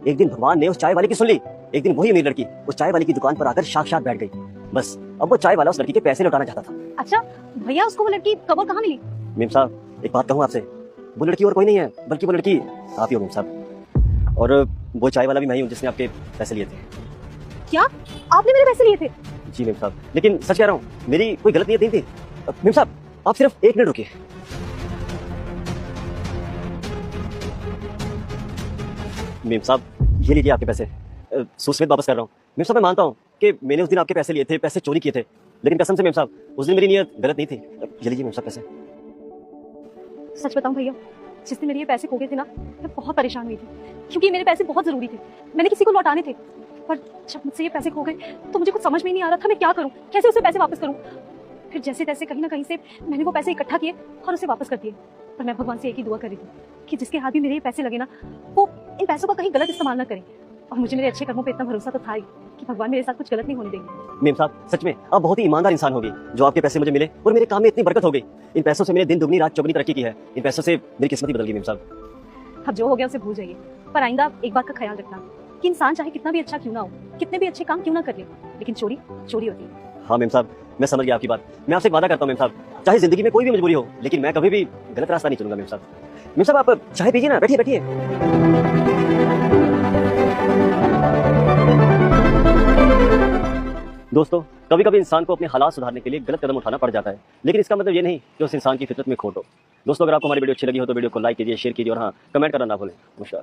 एक दिन भगवान ने उस चाय वाले की सुन ली। एक दिन वही अमीर लड़की उस चाय वाले की दुकान पर आकर साक्षात बैठ गई। बस अब वो चाय वाला उस लड़की के पैसे लौटाना चाहता था। अच्छा भैया, उसको वो लड़की कब और कहाँ मिली? मेम साहब, एक बात कहूँ आपसे, वो लड़की और कोई नहीं है बल्कि वो लड़की आप ही हो मेम साहब। और वो चाय वाला भी मैं ही हूँ जिसने आपके पैसे लिए थे। क्या आपने मेरे पैसे लिए थे? जी मेम साहब, लेकिन सच कह रहा हूँ, मेरी कोई गलत नीयत नहीं थी। मेम साहब, आप सिर्फ एक मिनट रुकिए। मेम साहब, ये लीजिए आपके पैसे, सूसमेत वापस कर रहा हूँ। मेम साहब, मैं मानता हूँ कि मैंने उस दिन आपके पैसे लिए थे, पैसे चोरी किए थे, लेकिन कसम से मेम साहब, उस दिन मेरी नीयत गलत नहीं थी। ये लीजिए मेम साहब पैसे। सच बताऊं भैया, जिस दिन मेरे ये पैसे खो गए थे ना, मैं बहुत परेशान हुई थी, क्योंकि मेरे पैसे बहुत जरूरी थे। मैंने किसी को लौटाने थे, पर जब मुझसे ये पैसे खो गए तो मुझे कुछ समझ में ही नहीं आ रहा था मैं क्या करूं, कैसे उसे पैसे वापस करूं। फिर जैसे तैसे कहीं ना कहीं से मैंने वो पैसे इकट्ठा किए और उसे वापस कर दिए। पर मैं भगवान से एक ही दुआ कर रही थी कि जिसके हाथ भी मेरे ये पैसे लगे ना, वो इन पैसों का कहीं गलत इस्तेमाल ना करे। और मुझे मेरे अच्छे कर्मों पे इतना भरोसा तो था ही कि भगवान मेरे साथ कुछ गलत नहीं होने देंगे। मेम साहब, सच में आप बहुत ही ईमानदार इंसान होगी जो आपके पैसे मुझे मिले और मेरे काम में इतनी बरकत हो गई। इन पैसों से मैंने दिन दुगनी रात चौगनी तरक्की की है। इन पैसों से मेरी किस्मत ही बदल गई मेम साहब। अब जो हो गया उसे भूल जाइए, पर आइंदा एक बात का ख्याल रखना कि इंसान चाहे कितना भी अच्छा क्यों ना हो, कितने भी अच्छे काम क्यों ना कर ले, लेकिन चोरी चोरी होती है। हाँ मेम साहब, मैं समझ गया आपकी बात। मैं आपसे एक वादा करता हूँ मेम साहब, चाहे जिंदगी में कोई भी मजबूरी हो, लेकिन मैं कभी भी गलत रास्ता नहीं चलूंगा मेम साहब। मेम साहब, आप चाय पीजिए ना, बैठिए बैठिए। दोस्तों, कभी कभी इंसान को अपने हालात सुधारने के लिए गलत कदम उठाना पड़ जाता है, लेकिन इसका मतलब ये नहीं कि उस इंसान की फितरत में खोट हो। दोस्तों, अगर आपको हमारी वीडियो अच्छी लगी हो तो वीडियो को लाइक कीजिए, शेयर कीजिए और हाँ, कमेंट करना ना भूलें। नमस्कार।